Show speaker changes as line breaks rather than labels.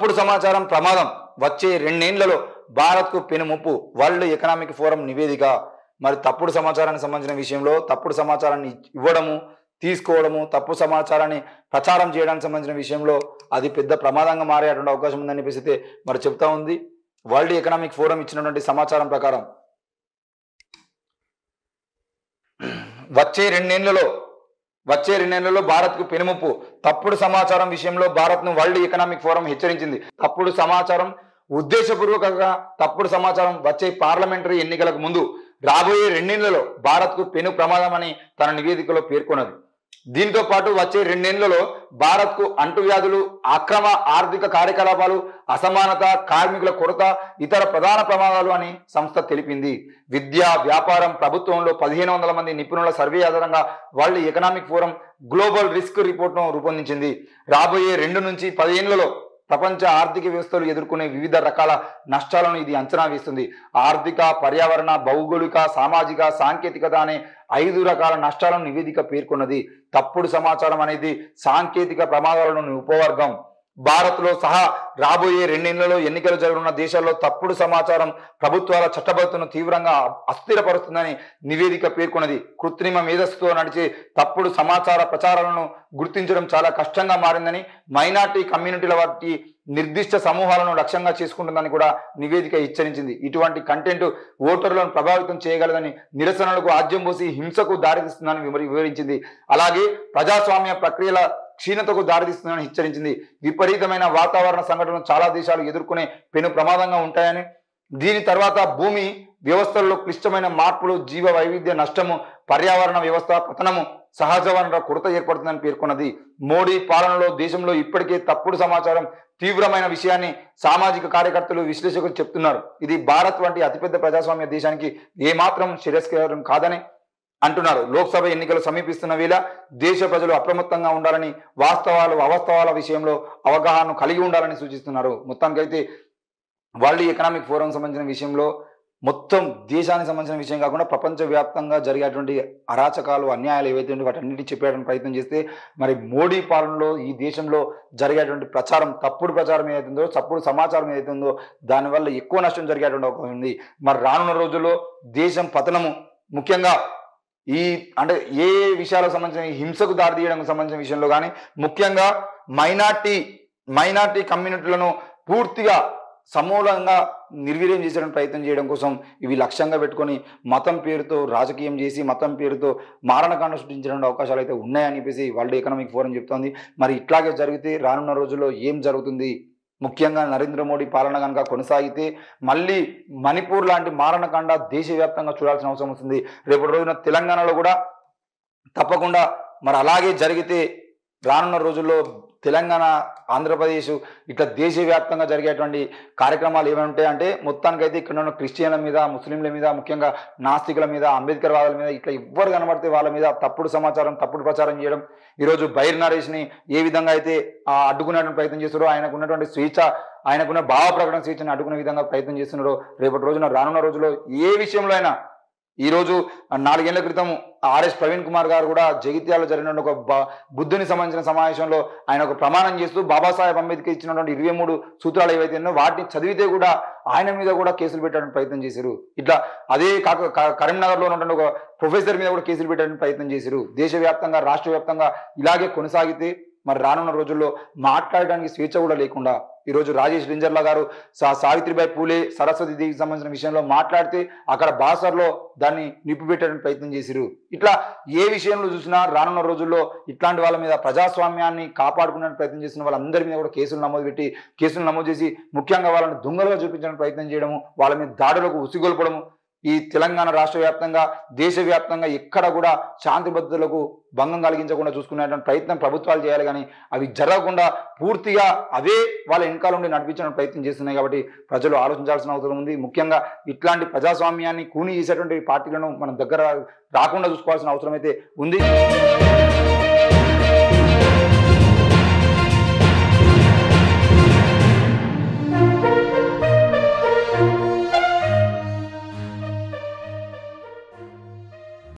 తప్పుడు సమాచారం ప్రమాదం, వచ్చే 2 ఏళ్లలో భారత్కు పెనుముప్పు వరల్డ్ ఎకనామిక్ ఫోరం నివేదిక. మరి తప్పుడు సమాచారానికి సంబంధించిన విషయంలో తప్పుడు సమాచారాన్ని ఇవ్వడము, తీసుకోవడము, తప్పు సమాచారాన్ని ప్రచారం చేయడానికి సంబంధించిన విషయంలో అది పెద్ద ప్రమాదంగా మారేటువంటి అవకాశం ఉందని చెప్పేసి మరి చెప్తా ఉంది. వరల్డ్ ఎకనామిక్ ఫోరం ఇచ్చినటువంటి సమాచారం ప్రకారం వచ్చే 2 ఏళ్లలో భారత్కు పెనుముప్పు, తప్పుడు సమాచారం విషయంలో భారత్ను వరల్డ్ ఎకనామిక్ ఫోరం హెచ్చరించింది. తప్పుడు సమాచారం, ఉద్దేశపూర్వకంగా తప్పుడు సమాచారం వచ్చే పార్లమెంటరీ ఎన్నికలకు ముందు రాబోయే 2 ఏళ్లలో భారత్కు పెను ప్రమాదం అని తన నివేదికలో పేర్కొన్నది. దీంతో పాటు వచ్చే 2 ఏళ్లలో భారత్కు అంటువ్యాధులు, అక్రమ ఆర్థిక కార్యకలాపాలు, అసమానత, కార్మికుల కొరత ఇతర ప్రధాన ప్రమాదాలు అని సంస్థ తెలిపింది. విద్య, వ్యాపారం, ప్రభుత్వంలో 1500 మంది నిపుణుల సర్వే ఆధారంగా world economic forum global risk రిపోర్ట్ను రూపొందించింది. రాబోయే 2 నుంచి 10 ఏళ్లలో ప్రపంచ ఆర్థిక వ్యవస్థలు ఎదుర్కొనే వివిధ రకాల నష్టాలను ఇది అంచనా వేస్తుంది. ఆర్థిక, పర్యావరణ, భౌగోళిక, సామాజిక, సాంకేతికత అనే 5 రకాల నష్టాలను నివేదిక పేర్కొన్నది. తప్పుడు సమాచారం అనేది సాంకేతిక ప్రమాదాలను ఉపవర్గం. భారత్లో సహా రాబోయే 2 ఏళ్లలో ఎన్నికలు జరగనున్న దేశాల్లో తప్పుడు సమాచారం ప్రభుత్వాల చట్టబద్ధతను తీవ్రంగా అస్థిరపరుస్తుందని నివేదిక పేర్కొన్నది. కృత్రిమ మేధస్సుతో నడిచే తప్పుడు సమాచార ప్రచారాలను గుర్తించడం చాలా కష్టంగా మారిందని, మైనార్టీ కమ్యూనిటీల వాటి నిర్దిష్ట సమూహాలను లక్ష్యంగా చేసుకుంటుందని కూడా నివేదిక హెచ్చరించింది. ఇటువంటి కంటెంట్ ఓటర్లను ప్రభావితం చేయగలదని, నిరసనలకు ఆజ్యం పోసి హింసకు దారితీస్తుందని వివరించింది. అలాగే ప్రజాస్వామ్య ప్రక్రియల క్షీణతకు దారితీస్తుందని హెచ్చరించింది. విపరీతమైన వాతావరణ సంఘటనలు చాలా దేశాలు ఎదుర్కొనే పెను ప్రమాదంగా ఉంటాయని, దీని తర్వాత భూమి వ్యవస్థల్లో క్లిష్టమైన మార్పులు, జీవ వైవిధ్య నష్టము, పర్యావరణ వ్యవస్థ పతనము, సహజ వనరుల కొరత ఏర్పడుతుందని పేర్కొన్నది. మోడీ పాలనలో దేశంలో ఇప్పటికే తప్పుడు సమాచారం తీవ్రమైన విషయాన్ని సామాజిక కార్యకర్తలు, విశ్లేషకులు చెప్తున్నారు. ఇది భారత్ వంటి అతిపెద్ద ప్రజాస్వామ్య దేశానికి ఏమాత్రం శ్రేయస్కరం కాదని అంటున్నారు. లోక్సభ ఎన్నికలు సమీపిస్తున్న వేళ దేశ ప్రజలు అప్రమత్తంగా ఉండాలని, వాస్తవాలు, అవాస్తవాల విషయంలో అవగాహన కలిగి ఉండాలని సూచిస్తున్నారు. మొత్తానికైతే వరల్డ్ ఎకనామిక్ ఫోరం సంబంధించిన విషయంలో మొత్తం దేశానికి సంబంధించిన విషయం కాకుండా ప్రపంచవ్యాప్తంగా జరిగేటువంటి అరాచకాలు, అన్యాయాలు ఏవైతే ఉంటే వాటన్నిటి చెప్పేటువంటి ప్రయత్నం చేస్తే మరి మోడీ పాలనలో ఈ దేశంలో జరిగేటువంటి ప్రచారం, తప్పుడు ప్రచారం ఏదైతుందో, తప్పుడు సమాచారం ఏదైతుందో దానివల్ల ఎక్కువ నష్టం జరిగేటువంటి అవకాశం ఉంది. మరి రానున్న రోజుల్లో దేశం పతనము, ముఖ్యంగా ఈ అంటే ఏ విషయాలకు సంబంధించిన హింసకు దారితీయడానికి సంబంధించిన విషయంలో కానీ, ముఖ్యంగా మైనార్టీ కమ్యూనిటీలను పూర్తిగా సమూలంగా నిర్వీర్యం చేసేటువంటి ప్రయత్నం చేయడం కోసం ఇవి లక్ష్యంగా పెట్టుకొని మతం పేరుతో రాజకీయం చేసి, మతం పేరుతో మారణకాండ సృష్టించడానికి అవకాశాలు అయితే ఉన్నాయని చెప్పేసి వరల్డ్ ఎకనామిక్ ఫోరం చెప్తోంది. మరి ఇట్లాగే జరిగితే రానున్న రోజుల్లో ఏం జరుగుతుంది? ముఖ్యంగా నరేంద్ర మోడీ పాలన కనుక కొనసాగితే మళ్ళీ మణిపూర్ లాంటి మారణకాండ దేశవ్యాప్తంగా చూడాల్సిన అవసరం వస్తుంది. రేపటి రోజున తెలంగాణలో కూడా తప్పకుండా మరి అలాగే జరిగితే రానున్న రోజుల్లో తెలంగాణ, ఆంధ్రప్రదేశ్ ఇట్లా దేశవ్యాప్తంగా జరిగేటువంటి కార్యక్రమాలు ఏమైనా ఉంటాయంటే మొత్తానికైతే ఇక్కడ ఉన్న క్రిస్టియన్ల మీద, ముస్లింల మీద, ముఖ్యంగా నాస్తికుల మీద, అంబేద్కర్ వాదుల మీద ఇట్లా ఎవ్వరు కనబడితే వాళ్ళ మీద తప్పుడు సమాచారం, తప్పుడు ప్రచారం చేయడం. ఈరోజు బైర్ నరేష్ని ఏ విధంగా అయితే అడ్డుకునేటువంటి ప్రయత్నం చేస్తారో, ఆయనకు ఉన్నటువంటి స్వేచ్ఛ, ఆయనకున్న భావ ప్రకటన స్వేచ్ఛను అడ్డుకునే విధంగా ప్రయత్నం చేస్తున్నారో, రేపటి రోజున రానున్న రోజుల్లో ఏ విషయంలో అయినా ఈరోజు 4 ఏళ్ల క్రితం ఆర్ఎస్ ప్రవీణ్ కుమార్ గారు కూడా జగిత్యాలలో జరిగిన ఒక బుద్ధుని సంబంధించిన సమావేశంలో ఆయన ఒక ప్రమాణం చేస్తూ బాబాసాహెబ్ అంబేద్కర్ ఇచ్చినటువంటి 23 సూత్రాలు ఏవైతే ఉన్నాయో వాటిని చదివితే కూడా ఆయన మీద కూడా కేసులు పెట్టడానికి ప్రయత్నం చేశారు. ఇట్లా అదే కరీంనగర్లో ఉన్నటువంటి ఒక ప్రొఫెసర్ మీద కూడా కేసులు పెట్టడానికి ప్రయత్నం చేశారు. దేశవ్యాప్తంగా, రాష్ట్ర వ్యాప్తంగా ఇలాగే కొనసాగితే మరి రానున్న రోజుల్లో మాట్లాడడానికి స్వేచ్ఛ కూడా లేకుండా ఈరోజు రాజేష్ రింజర్లా గారు సావిత్రిబాయి పూలే, సరస్వతి దేవికి సంబంధించిన విషయంలో మాట్లాడితే అక్కడ బాసర్లో దాన్ని నిప్పుపెట్టడానికి ప్రయత్నం చేశారు. ఇట్లా ఏ విషయంలో చూసినా రానున్న రోజుల్లో ఇట్లాంటి వాళ్ళ మీద, ప్రజాస్వామ్యాన్ని కాపాడుకునే ప్రయత్నం చేసిన వాళ్ళందరి మీద కూడా కేసులు నమోదు చేసి ముఖ్యంగా వాళ్ళని దొంగలుగా చూపించడానికి ప్రయత్నం చేయడము, వాళ్ళ మీద దాడులకు ఉసిగొల్పడము. ఈ తెలంగాణ రాష్ట్ర వ్యాప్తంగా, దేశవ్యాప్తంగా ఎక్కడ కూడా శాంతి భద్రతలకు భంగం కలిగించకుండా చూసుకునేటువంటి ప్రయత్నం ప్రభుత్వాలు చేయాలి. కానీ అవి జరగకుండా పూర్తిగా అవే వాళ్ళ వెనకాల ఉండి నడిపించడానికి ప్రయత్నం చేస్తున్నాయి. కాబట్టి ప్రజలు ఆలోచించాల్సిన అవసరం ఉంది. ముఖ్యంగా ఇట్లాంటి ప్రజాస్వామ్యాన్ని కూని చేసేటువంటి పార్టీలను మనం దగ్గర రాకుండా చూసుకోవాల్సిన అవసరం అయితే ఉంది.